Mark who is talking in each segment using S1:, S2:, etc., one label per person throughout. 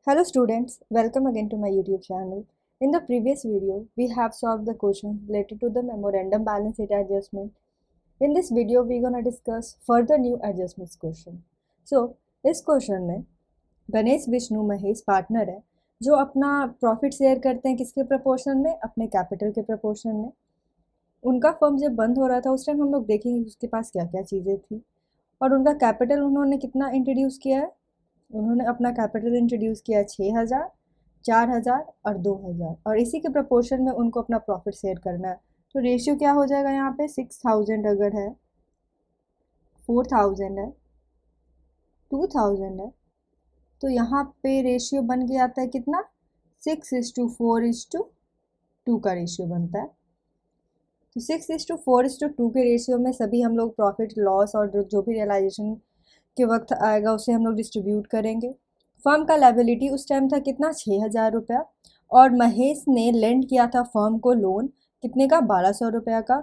S1: Hello students, welcome again to my YouTube channel. In the previous video, we have solved the questions related to the memorandum balance sheet adjustment. In this video, we're gonna discuss further new adjustments question. So, इस question में Ganesh Vishnu Mahesh partner है जो अपना profit share करते हैं किसके proportion में, अपने कैपिटल के प्रपोर्शन में। उनका फर्म जब बंद हो रहा था उस टाइम हम लोग देखेंगे उसके पास क्या क्या चीज़ें थी और उनका कैपिटल उन्होंने कितना इंट्रोड्यूस किया है। उन्होंने अपना कैपिटल इंट्रोड्यूस किया 6,000, 4,000 और 2,000 और इसी के प्रपोर्शन में उनको अपना प्रॉफिट शेयर करना है। तो रेशियो क्या हो जाएगा यहाँ पे 6,000 अगर है, 4,000 है, 2,000 है, तो यहाँ पे रेशियो बन के आता है कितना 6:4:2 का रेशियो बनता है। तो 6:4:2 के रेशियो में सभी हम लोग प्रॉफिट लॉस और जो भी रियलाइजेशन के वक्त आएगा उसे हम लोग डिस्ट्रीब्यूट करेंगे। फर्म का लायबिलिटी उस टाइम था कितना 6,000 रुपया और महेश ने लेंड किया था फर्म को लोन कितने का 1,200 रुपया का।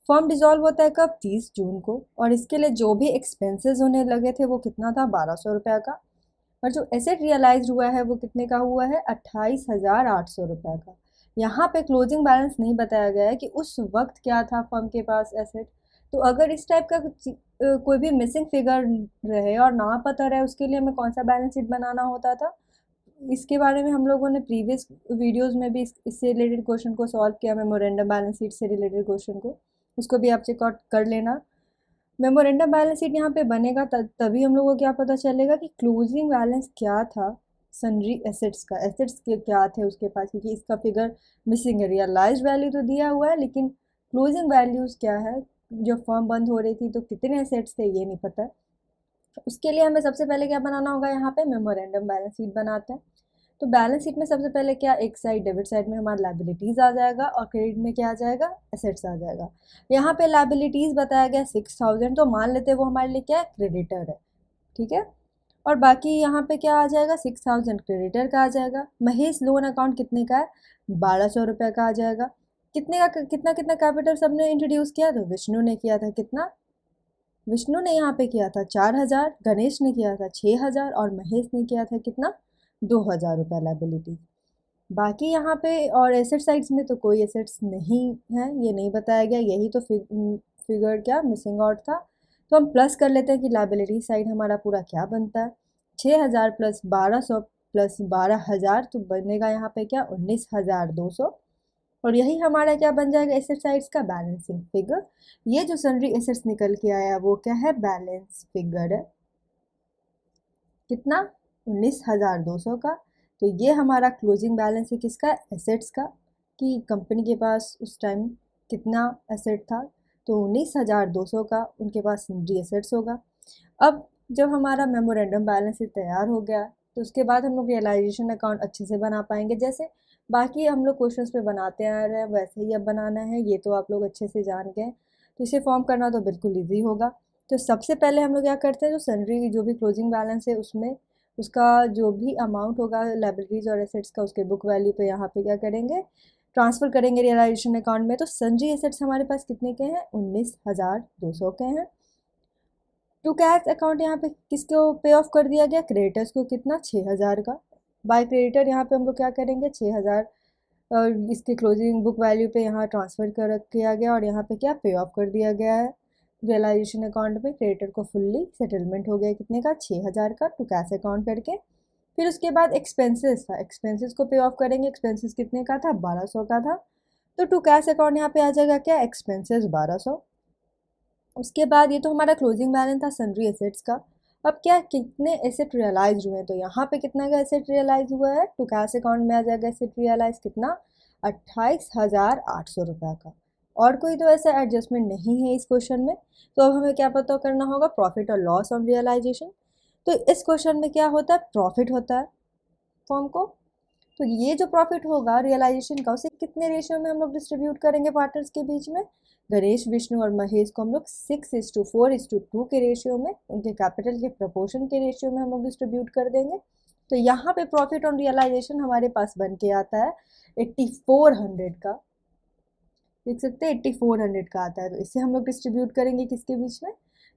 S1: फर्म डिसॉल्व होता है कब 30 जून को और इसके लिए जो भी एक्सपेंसेस होने लगे थे वो कितना था 1,200 रुपया का और जो एसेट रियलाइज हुआ है वो कितने का हुआ है 28,800 रुपया का। यहाँ पे क्लोजिंग बैलेंस नहीं बताया गया है कि उस वक्त क्या था फर्म के पास एसेट। तो अगर इस टाइप का कोई भी मिसिंग फिगर रहे और ना पता रहे उसके लिए हमें कौन सा बैलेंस शीट बनाना होता था, इसके बारे में हम लोगों ने प्रीवियस वीडियोस में भी इससे रिलेटेड क्वेश्चन को सॉल्व किया। मेमोरेंडम बैलेंस शीट से रिलेटेड क्वेश्चन को उसको भी आप चेकआउट कर लेना। मेमोरेंडम बैलेंस शीट यहाँ पे बनेगा तभी हम लोगों को क्या पता चलेगा कि क्लोजिंग बैलेंस क्या था सन्ड्री एसेट्स का, एसेट्स के क्या थे उसके पास, क्योंकि इसका फिगर मिसिंग है। रियलाइज्ड वैल्यू तो दिया हुआ है लेकिन क्लोजिंग वैल्यूज़ क्या है, जब फर्म बंद हो रही थी तो कितने एसेट्स थे ये नहीं पता है। उसके लिए हमें सबसे पहले क्या बनाना होगा, यहाँ पे मेमोरेंडम बैलेंस शीट बनाते हैं। तो बैलेंस शीट में सबसे पहले क्या, एक साइड डेबिट साइड में हमारा लायबिलिटीज़ आ जाएगा और क्रेडिट में क्या आ जाएगा, एसेट्स आ जाएगा। यहाँ पे लायबिलिटीज़ बताया गया 6,000, तो मान लेते हैं वो हमारे लिए क्या है, क्रेडिटर है, ठीक है। और बाकी यहाँ पे क्या आ जाएगा 6,000 क्रेडिटर का आ जाएगा। महेश लोन अकाउंट कितने का है 1,200 रुपये का आ जाएगा। कितने का कितना कितना कैपिटल सबने इंट्रोड्यूस किया, तो विष्णु ने किया था कितना, विष्णु ने यहाँ पे किया था 4,000, गणेश ने किया था 6,000 और महेश ने किया था कितना 2,000 रुपये लायबिलिटी। बाकी यहाँ पे और एसेट साइड्स में तो कोई एसेट्स नहीं है, ये नहीं बताया गया, यही तो फिगर क्या मिसिंग आउट था। तो हम प्लस कर लेते हैं कि लायबिलिटी साइड हमारा पूरा क्या बनता है, 6,000 प्लस 1,200 प्लस 12,000 तो बनेगा यहाँ पे क्या 19,200 और यही हमारा क्या बन जाएगा एसेट साइड्स का बैलेंसिंग फिगर। ये जो सन्ड्री एसेट्स निकल के आया वो क्या है, बैलेंस फिगर है कितना 19,200 का। तो ये हमारा क्लोजिंग बैलेंस है किसका, एसेट्स का, कि कंपनी के पास उस टाइम कितना एसेट था, तो 19,200 का उनके पास सन्ड्री एसेट्स होगा। अब जब हमारा मेमोरेंडम बैलेंस शीट तैयार हो गया तो उसके बाद हम लोग रियलाइजेशन अकाउंट अच्छे से बना पाएंगे, जैसे बाकी हम लोग क्वेश्चंस पे बनाते आ रहे हैं वैसे ही अब बनाना है। ये तो आप लोग अच्छे से जान गए, तो इसे फॉर्म करना तो बिल्कुल ईजी होगा। तो सबसे पहले हम लोग क्या करते हैं, जो सन्ड्री जो भी क्लोजिंग बैलेंस है उसमें उसका जो भी अमाउंट होगा लायबिलिटीज़ और एसेट्स का उसके बुक वैल्यू पे यहाँ पे क्या करेंगे, ट्रांसफ़र करेंगे रियलाइजेशन अकाउंट में। तो सन्ड्री एसेट्स हमारे पास कितने के हैं 19,200 के हैं। टू कैश अकाउंट यहाँ पे किसको पे ऑफ कर दिया गया, क्रेडिटर्स को कितना 6,000 का। बाय क्रेडिटर यहाँ पे हम लोग क्या करेंगे 6,000 और इसके क्लोजिंग बुक वैल्यू पे यहाँ ट्रांसफ़र कर किया गया और यहाँ पे क्या पे ऑफ कर दिया गया है रियलाइजेशन अकाउंट में। क्रेडिटर को फुल्ली सेटलमेंट हो गया कितने का 6,000 का टू कैश अकाउंट करके। फिर उसके बाद एक्सपेंसेस था, एक्सपेंसेस को पे ऑफ करेंगे, एक्सपेंसेस कितने का था 1,200 का था, तो टू कैश अकाउंट यहाँ पे आ जाएगा क्या एक्सपेंसेस 1,200। उसके बाद ये तो हमारा क्लोजिंग बैलेंस था सन्ड्री एसेट्स का। अब क्या कितने एसेट रियलाइज हुए हैं, तो यहाँ पे कितना का एसेट रियलाइज हुआ है, टू कैश अकाउंट में आ जाएगा एसेट रियलाइज कितना 28,800 रुपये का। और कोई तो ऐसा एडजस्टमेंट नहीं है इस क्वेश्चन में। तो अब हमें क्या पता करना होगा, प्रॉफिट और लॉस ऑन रियलाइजेशन। तो इस क्वेश्चन में क्या होता है, प्रॉफिट होता है फॉर्म को। तो ये जो प्रॉफिट होगा रियलाइजेशन का उसे कितने रेशियो में हम लोग डिस्ट्रीब्यूट करेंगे पार्टनर्स के बीच में, गणेश विष्णु और महेश को हम लोग 6:4:2 के रेशियो में, उनके कैपिटल के प्रपोर्शन के रेशियो में हम लोग डिस्ट्रीब्यूट कर देंगे। तो यहाँ पे प्रॉफिट ऑन रियलाइजेशन हमारे पास बन के आता है 8,400 का, देख सकते हैं 8,400 का आता है। तो इसे हम लोग डिस्ट्रीब्यूट करेंगे किसके बीच में,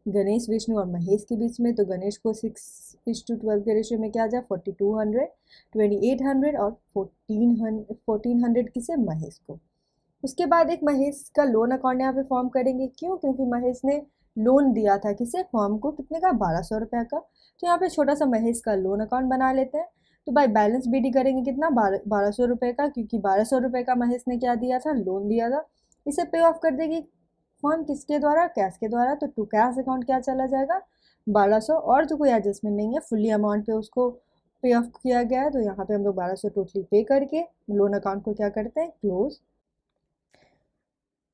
S1: गणेश, विष्णु और महेश के बीच में, तो गणेश को 6:12 के रेशियो में क्या आ जाए 4200, 2800 और 1400 किसे महेश को। उसके बाद एक महेश का लोन अकाउंट यहाँ पे फॉर्म करेंगे। क्यों? क्योंकि महेश ने लोन दिया था किसे, फॉर्म को, कितने का 1200 रुपये का। तो यहाँ पे छोटा सा महेश का लोन अकाउंट बना लेते हैं। तो बाई बैलेंस बीडी करेंगे कितना 1200 रुपये का, क्योंकि 1200 रुपये का महेश ने क्या दिया था, लोन दिया था। इसे पे ऑफ कर देगी फॉर्म किसके द्वारा, कैश के द्वारा। तो टू कैश अकाउंट क्या चला जाएगा 1200, और तो कोई एडजस्टमेंट नहीं है, फुल्ली अमाउंट पे उसको पे ऑफ किया गया है। तो यहाँ पे हम लोग 1200 टोटली पे करके लोन अकाउंट को क्या करते हैं, क्लोज।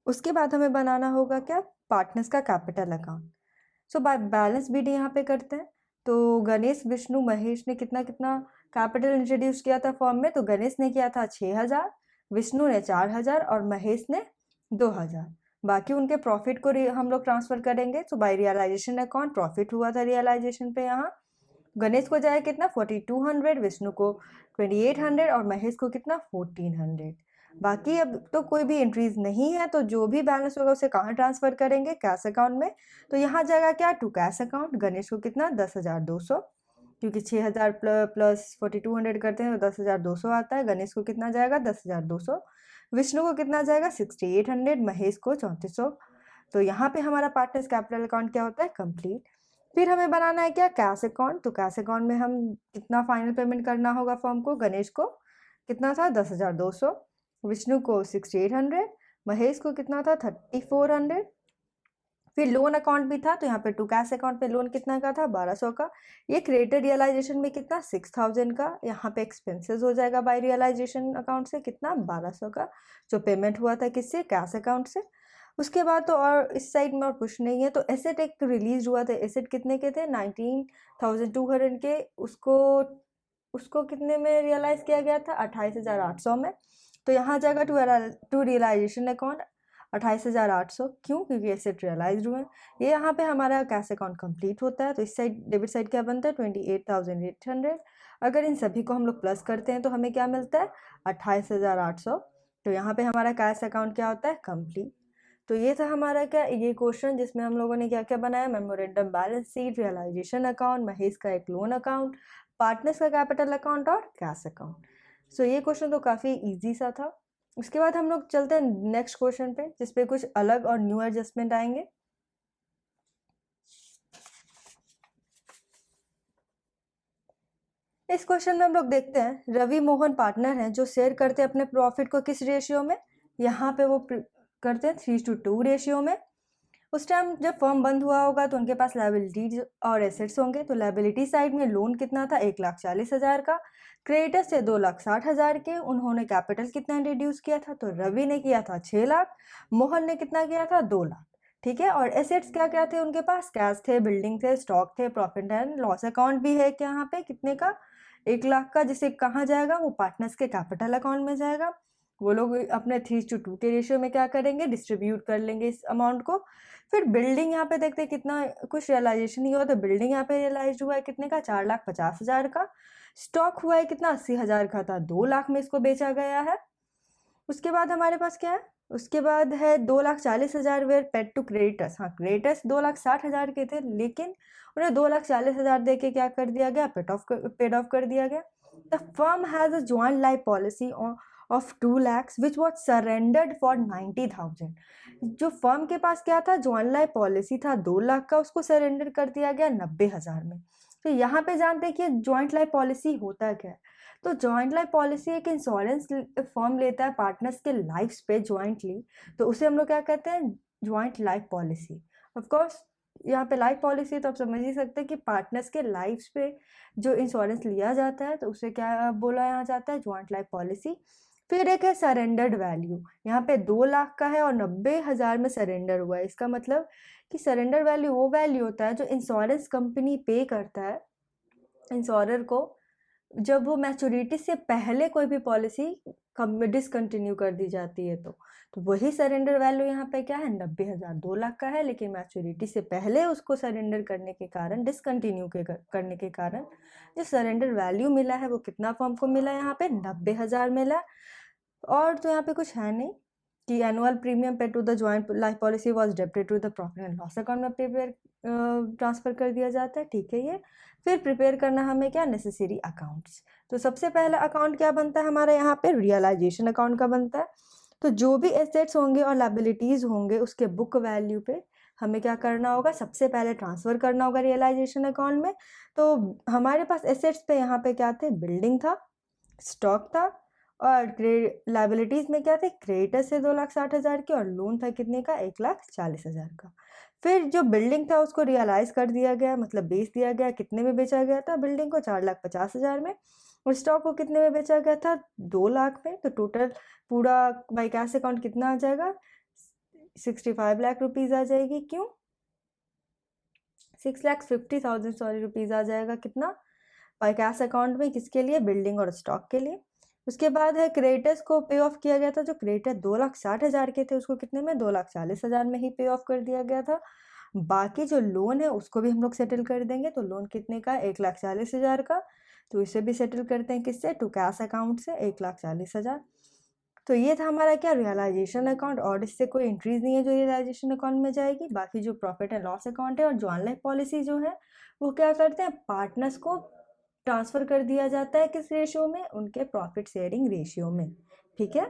S1: उसके बाद हमें बनाना होगा क्या, पार्टनर्स का capital account. So by balance BD यहाँ पे करते हैं। तो गणेश, विष्णु, महेश ने कितना कितना कैपिटल इंट्रोड्यूस किया था फॉर्म में, तो गणेश ने किया था 6000, विष्णु ने 4000 और महेश ने 2000। बाकी उनके प्रॉफिट को हम लोग ट्रांसफर करेंगे। तो बाय रियलाइजेशन अकाउंट प्रॉफिट हुआ था रियलाइजेशन पे, यहाँ गणेश को जाए कितना 4200, विष्णु को 2800 और महेश को कितना 1400। बाकी अब तो कोई भी एंट्रीज नहीं है, तो जो भी बैलेंस होगा उसे कहाँ ट्रांसफर करेंगे, कैश अकाउंट में। तो यहाँ जाएगा क्या, टू कैश अकाउंट। गणेश को कितना 10,200, क्योंकि 6000 प्लस 4200 करते हैं तो 10,200 आता है। गणेश को कितना जाएगा 10,200, विष्णु को कितना जाएगा 6800, महेश को 3400। तो यहाँ पे हमारा पार्टनर्स कैपिटल अकाउंट क्या होता है, कंप्लीट। फिर हमें बनाना है क्या, कैश अकाउंट। तो कैश अकाउंट में हम कितना फाइनल पेमेंट करना होगा फॉर्म को, गणेश को कितना था 10,200, विष्णु को 6800, महेश को कितना था 3400। फिर लोन अकाउंट भी था, तो यहाँ पे टू कैश अकाउंट पे लोन कितना का था 1200 का। ये क्रेडिट रियलाइजेशन में कितना 6000 का। यहाँ पे एक्सपेंसेस हो जाएगा बाय रियलाइजेशन अकाउंट से कितना 1200 का, जो पेमेंट हुआ था किससे, कैश अकाउंट से। उसके बाद तो और इस साइड में और कुछ नहीं है। तो एसेट एक रिलीज हुआ था, एसेट कितने के थे 19,200 के, उसको कितने में रियलाइज किया गया था 28,800 में। तो यहाँ जाएगा टू रियलाइजेशन अकाउंट 28,800। क्यों? क्योंकि एसेट रियलाइज हुए। ये यहाँ पे हमारा कैश अकाउंट कंप्लीट होता है। तो इस साइड डेबिट साइड क्या बनता है 28,800। अगर इन सभी को हम लोग प्लस करते हैं तो हमें क्या मिलता है 28,800। तो यहाँ पे हमारा कैश अकाउंट क्या होता है, कंप्लीट। तो ये था हमारा क्या, ये क्वेश्चन जिसमें हम लोगों ने क्या क्या बनाया, memorandum balance sheet, realisation account, Mahesh का एक लोन अकाउंट, पार्टनर्स का कैपिटल अकाउंट और कैश अकाउंट। सो ये क्वेश्चन तो काफ़ी इजी सा था। उसके बाद हम लोग चलते हैं नेक्स्ट क्वेश्चन पे, जिसपे कुछ अलग और न्यू एडजस्टमेंट आएंगे। इस क्वेश्चन में हम लोग देखते हैं रवि मोहन पार्टनर हैं जो शेयर करते हैं अपने प्रॉफिट को किस रेशियो में, यहाँ पे वो करते हैं 3:2 रेशियो में। उस टाइम जब फर्म बंद हुआ होगा तो उनके पास लायबिलिटीज और एसेट्स होंगे। तो लायबिलिटी साइड में लोन कितना था 1,40,000 का, क्रेडिटर्स से 2,60,000 के। उन्होंने कैपिटल कितना रिड्यूस किया था, तो रवि ने किया था 6 लाख, मोहन ने कितना किया था 2 लाख। ठीक है, और एसेट्स क्या क्या थे उनके पास, कैश थे, बिल्डिंग थे, स्टॉक थे, प्रॉफिट एंड लॉस अकाउंट भी है क्या यहाँ पे कितने का 1 लाख का, जिसे कहाँ जाएगा, वो पार्टनर्स के कैपिटल अकाउंट में जाएगा। वो लोग अपने 3:2 के रेशियो में क्या करेंगे, डिस्ट्रीब्यूट कर लेंगे इस अमाउंट को। फिर बिल्डिंग यहाँ पे देखते हैं कितना कुछ रियलाइजेशन ही हुआ, तो बिल्डिंग यहाँ पे रियलाइज हुआ है कितने का 4,50,000 का। स्टॉक हुआ है कितना 80,000 का था, 2 लाख में इसको बेचा गया है। उसके बाद हमारे पास क्या है, उसके बाद है 2,40,000 वेयर पेड टू क्रेडिटर्स। हाँ, क्रेडिटर्स 2,60,000 के थे, लेकिन उन्हें 2,40,000 दे के क्या कर दिया गया, पेड ऑफ कर दिया गया। The firm has a joint life policy of 2 lakhs which was surrendered for 90,000। जो फर्म के पास क्या था, ज्वाइंट लाइफ पॉलिसी था 2 लाख का, उसको सरेंडर कर दिया गया 90,000 में। तो यहाँ पे जानते हैं कि ज्वाइंट लाइफ पॉलिसी होता क्या है। तो ज्वाइंट लाइफ पॉलिसी एक इंश्योरेंस फर्म लेता है पार्टनर्स के लाइफ पे ज्वाइंटली, तो उसे हम लोग क्या कहते हैं, ज्वाइंट लाइफ पॉलिसी। ऑफकोर्स यहाँ पे लाइफ पॉलिसी तो आप समझ ही सकते हैं कि पार्टनर्स के लाइफ पे जो इंश्योरेंस लिया जाता है, तो उसे क्या बोला यहाँ जाता है, ज्वाइंट लाइफ पॉलिसी। फिर एक है सरेंडर्ड वैल्यू, यहाँ पे 2 लाख का है और 90,000 में सरेंडर हुआ है। इसका मतलब कि सरेंडर वैल्यू वो वैल्यू होता है जो इंश्योरेंस कंपनी पे करता है इंश्योरर को जब वो मैच्योरिटी से पहले कोई भी पॉलिसी डिसकंटिन्यू कर दी जाती है। तो वही सरेंडर वैल्यू यहाँ पे क्या है 90,000, 2 लाख का है, लेकिन मैच्योरिटी से पहले उसको सरेंडर करने के कारण, डिसकंटिन्यू करने के कारण जो सरेंडर वैल्यू मिला है वो कितना फर्म को मिला, यहाँ पे 90,000 मिला। और तो यहाँ पे कुछ है नहीं। कि annual premium pay to the joint life policy was debited to the profit and loss account में प्रिपेयर ट्रांसफ़र कर दिया जाता है, ठीक है ये। फिर प्रिपेयर करना हमें क्या, नेसेसरी अकाउंट्स। तो सबसे पहला अकाउंट क्या बनता है हमारा यहाँ पे, रियलाइजेशन अकाउंट का बनता है। तो जो भी एसेट्स होंगे और लायबिलिटीज़ होंगे उसके बुक वैल्यू पे हमें क्या करना होगा, सबसे पहले ट्रांसफ़र करना होगा रियलाइजेशन अकाउंट में। तो हमारे पास एसेट्स पे यहाँ पे क्या थे, बिल्डिंग था, स्टॉक था, और लाइबिलिटीज़ में क्या थे, क्रेडिटर से 2,60,000 की, और लोन था कितने का, 1,40,000 का। फिर जो बिल्डिंग था उसको रियलाइज़ कर दिया गया, मतलब बेच दिया गया। कितने में बेचा गया था बिल्डिंग को, 4,50,000 में। और स्टॉक को कितने में बेचा गया था, 2 लाख में। तो टोटल पूरा बाई कैश अकाउंट कितना आ जाएगा, 65 लाख रुपीज़ आ जाएगी। क्यों, 6,50,000 सॉरी रुपीज़ आ जाएगा कितना, बाई कैश अकाउंट में, किसके लिए, बिल्डिंग और स्टॉक के लिए। उसके बाद है क्रेडिटर्स को पे ऑफ किया गया था। जो क्रेडिटर 2,60,000 के थे उसको कितने में, 2,40,000 में ही पे ऑफ कर दिया गया था। बाकी जो लोन है उसको भी हम लोग सेटल कर देंगे। तो लोन कितने का, 1,40,000 का। तो इसे भी सेटल करते हैं किससे, टू कैश अकाउंट से, 1,40,000। तो ये था हमारा क्या, रियलाइजेशन अकाउंट। और इससे कोई इंक्रीज नहीं है जो रियलाइजेशन अकाउंट में जाएगी। बाकी जो प्रॉफिट एंड लॉस अकाउंट है और जॉइंट लाइफ पॉलिसी जो है वो क्या करते हैं, पार्टनर्स को ट्रांसफ़र कर दिया जाता है किस रेशियो में, उनके प्रॉफिट शेयरिंग रेशियो में, ठीक है।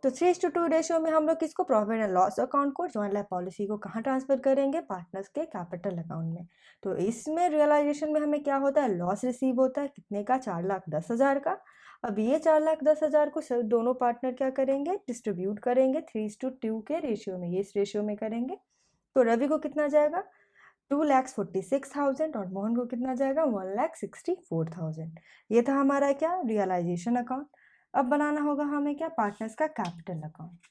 S1: तो 3:2 रेशियो में हम लोग किसको, प्रॉफिट एंड लॉस अकाउंट को, जॉइंट लाइफ पॉलिसी को कहाँ ट्रांसफ़र करेंगे, पार्टनर्स के कैपिटल अकाउंट में। तो इसमें रियलाइजेशन में हमें क्या होता है, लॉस रिसीव होता है कितने का, 4,10,000 का। अब ये 4,10,000 को सब दोनों पार्टनर क्या करेंगे, डिस्ट्रीब्यूट करेंगे 3:2 के रेशियो में, ये इस रेशियो में करेंगे। तो रवि को कितना जाएगा, 2,46,000, और मोहन को कितना जाएगा, 1,64,000। ये था हमारा क्या, रियलाइजेशन अकाउंट। अब बनाना होगा हमें क्या, पार्टनर्स का कैपिटल अकाउंट।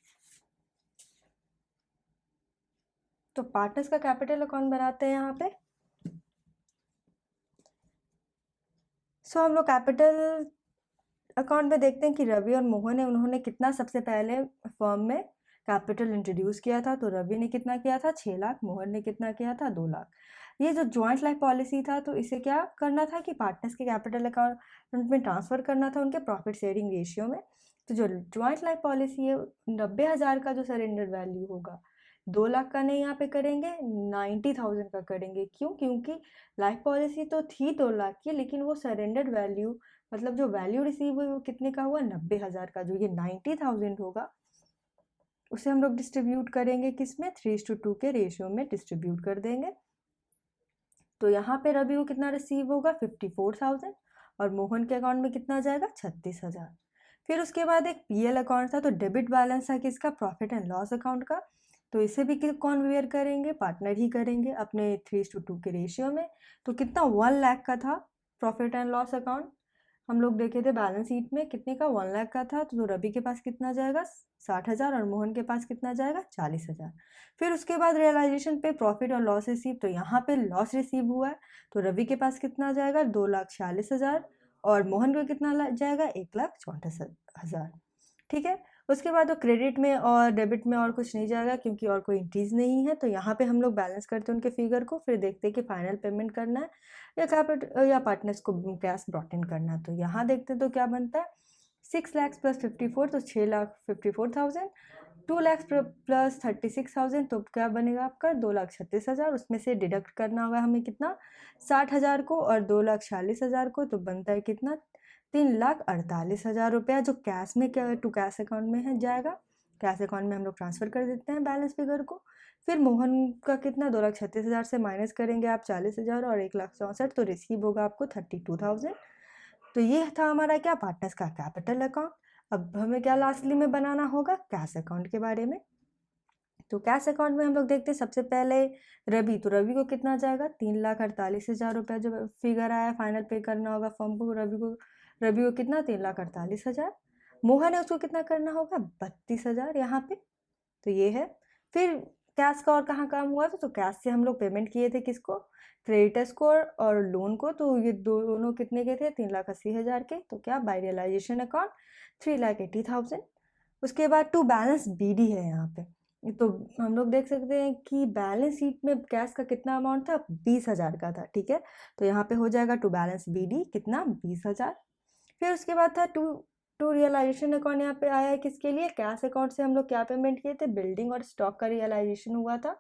S1: तो पार्टनर्स का कैपिटल अकाउंट बनाते हैं यहाँ पे। हम लोग कैपिटल अकाउंट में देखते हैं कि रवि और मोहन है, उन्होंने कितना सबसे पहले फर्म में कैपिटल इंट्रोड्यूस किया था। तो रवि ने कितना किया था, 6 लाख। मोहन ने कितना किया था, 2 लाख। ये जो जॉइंट लाइफ पॉलिसी था तो इसे क्या करना था कि पार्टनर्स के कैपिटल अकाउंट में ट्रांसफ़र करना था उनके प्रॉफिट शेयरिंग रेशियो में। तो जो जॉइंट लाइफ पॉलिसी है 90,000 का जो सरेंडर वैल्यू होगा, 2 लाख का नहीं यहाँ पे करेंगे, 90,000 का करेंगे। क्यों, क्योंकि लाइफ पॉलिसी तो थी 2 लाख की, लेकिन वो सरेंडर वैल्यू मतलब जो वैल्यू रिसीव हुई वो कितने का हुआ, 90,000 का। जो ये 90,000 होगा उसे हम लोग डिस्ट्रीब्यूट करेंगे किस में, 3:2 के रेशियो में डिस्ट्रीब्यूट कर देंगे। तो यहाँ पे रवि को कितना रिसीव होगा, 54,000, और मोहन के अकाउंट में कितना जाएगा, 36,000। फिर उसके बाद एक पीएल अकाउंट था। तो डेबिट बैलेंस था किसका, प्रॉफिट एंड लॉस अकाउंट का। तो इसे भी कौन वेयर करेंगे, पार्टनर ही करेंगे अपने 3:2 के रेशियो में। तो कितना, 1 लाख का था प्रॉफिट एंड लॉस अकाउंट। हम लोग देखे थे बैलेंस शीट में कितने का, 1 लाख का था। तो रवि के पास कितना जाएगा, 60,000, और मोहन के पास कितना जाएगा, 40,000। फिर उसके बाद रियलाइजेशन पे प्रॉफिट और लॉस रिसीव। तो यहाँ पे लॉस रिसीव हुआ है तो रवि के पास कितना जाएगा, 2,46,000, और मोहन को कितना जाएगा, 1,64,000, ठीक है। उसके बाद तो क्रेडिट में और डेबिट में और कुछ नहीं जाएगा क्योंकि और कोई इंक्रीज नहीं है। तो यहाँ पे हम लोग बैलेंस करते हैं उनके फिगर को, फिर देखते हैं कि फाइनल पेमेंट करना है या कैपिटल या पार्टनर्स को कैश ब्रॉट इन करना है। तो यहाँ देखते हैं तो क्या बनता है, 6 लाख प्लस 54, तो 6,54,000, 2 लाख प्लस 36,000, तो क्या बनेगा आपका, 2,36,000। उसमें से डिडक्ट करना होगा हमें कितना, 60,000 को और 2,46,000 को। तो बनता है कितना, 3,48,000 रुपया, जो कैश में क्या टू कैश अकाउंट में है जाएगा। कैश अकाउंट में हम लोग ट्रांसफ़र कर देते हैं बैलेंस फिगर को। फिर मोहन का कितना, 2,36,000 से माइनस करेंगे आप 40,000 और 1,64,000, तो रिसीव होगा आपको 32,000। तो ये था हमारा क्या, पार्टनर्स का कैपिटल अकाउंट। अब हमें क्या लास्टली में बनाना होगा, कैश अकाउंट के बारे में। तो कैश अकाउंट में हम लोग देखते हैं सबसे पहले रवि। तो रवि को कितना जाएगा, 3,48,000 रुपया जो फिगर आया फाइनल पे करना होगा फर्म को। रवि को कितना, 3,48,000। मोहन है उसको कितना करना होगा, 32,000 यहाँ पे। तो ये है। फिर कैश का और कहाँ काम हुआ था, तो कैश से हम लोग पेमेंट किए थे किसको, क्रेडिटर्स को और लोन को। तो ये दोनों कितने के थे, 3,80,000 के। तो क्या, बाय रियलाइजेशन अकाउंट 3,80,000। उसके बाद टू बैलेंस बीडी है यहाँ पे। तो हम लोग देख सकते हैं कि बैलेंस शीट में कैश का कितना अमाउंट था, 20,000 का था, ठीक है। तो यहाँ पे हो जाएगा टू बैलेंस बीडी कितना, 20,000। फिर उसके बाद था टू टू रियलाइजेशन अकाउंट यहाँ पे आया है किसके लिए, कैश अकाउंट से हम लोग क्या पेमेंट किए थे, बिल्डिंग और स्टॉक का रियलाइजेशन हुआ था,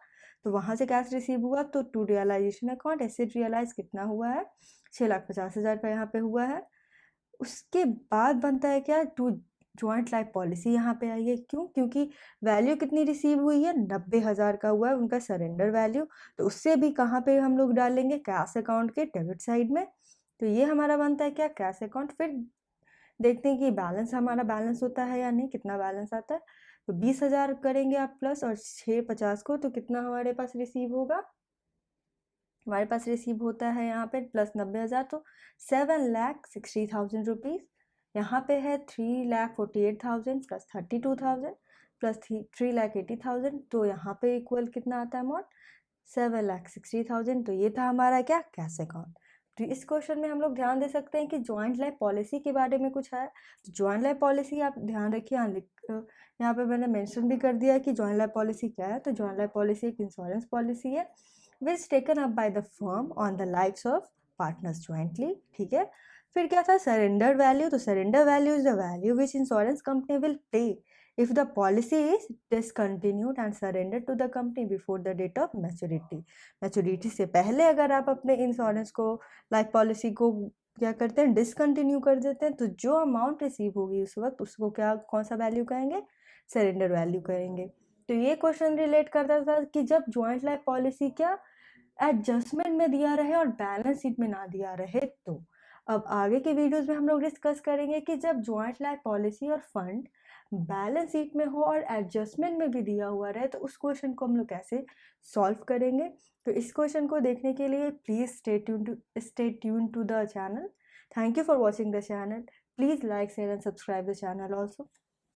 S1: तो वहाँ से कैश रिसीव हुआ, तो to realisation account asset realise कितना हुआ है, 6,50,000 का यहाँ पे हुआ है। उसके बाद बनता है क्या, टू जॉइंट लाइफ पॉलिसी यहाँ पे आई है, क्यों, क्योंकि वैल्यू कितनी रिसीव हुई है, 90,000 का हुआ है उनका सरेंडर वैल्यू, तो उससे भी कहाँ पे हम लोग डालेंगे, कैश अकाउंट के डेबिट साइड में, तो ये हमारा बनता है क्या, कैश अकाउंट। फिर देखते हैं कि बैलेंस हमारा बैलेंस होता है या नहीं, कितना बैलेंस आता है, तो 20,000 करेंगे आप प्लस और 650 को, तो कितना हमारे पास रिसीव होगा, हमारे पास रिसीव होता है यहाँ पे प्लस 90,000, तो 7,60,000 रुपीज़। यहाँ पे है 3,48,000 प्लस 32,000 प्लस 3,80,000, तो यहाँ पे इक्वल कितना आता है अमाउंट, 7,60,000। तो ये था हमारा क्या, कैश अकाउंट। तो इस क्वेश्चन में हम लोग ध्यान दे सकते हैं कि जॉइंट लाइफ पॉलिसी के बारे में कुछ है, तो जॉइंट लाइफ पॉलिसी आप ध्यान रखिए, यहाँ पे मैंने मेंशन भी कर दिया है कि जॉइंट लाइफ पॉलिसी क्या है, तो जॉइंट लाइफ पॉलिसी एक इंश्योरेंस पॉलिसी है which taken up by the firm on the lives of partners jointly, ठीक है। फिर क्या था, सरेंडर वैल्यू, तो surrender value is the value which insurance company will pay if the policy is discontinued and surrendered to the company before the date of maturity। Maturity से पहले अगर आप अपने इंश्योरेंस को, लाइफ पॉलिसी को क्या करते हैं, डिसकंटिन्यू कर देते हैं, तो जो अमाउंट रिसीव होगी उस वक्त उसको क्या, कौन सा वैल्यू कहेंगे, सरेंडर वैल्यू कहेंगे। तो ये क्वेश्चन रिलेट करता था कि जब ज्वाइंट लाइफ पॉलिसी क्या एडजस्टमेंट में दिया रहे और बैलेंस शीट में ना दिया रहे, तो अब आगे के वीडियोस में हम लोग डिस्कस करेंगे कि जब ज्वाइंट लाइफ पॉलिसी और फंड बैलेंस शीट में हो और एडजस्टमेंट में भी दिया हुआ रहे, तो उस क्वेश्चन को हम लोग कैसे सॉल्व करेंगे। तो इस क्वेश्चन को देखने के लिए please stay tune to the channel. Thank you for watching the channel. Please like share and subscribe the channel also.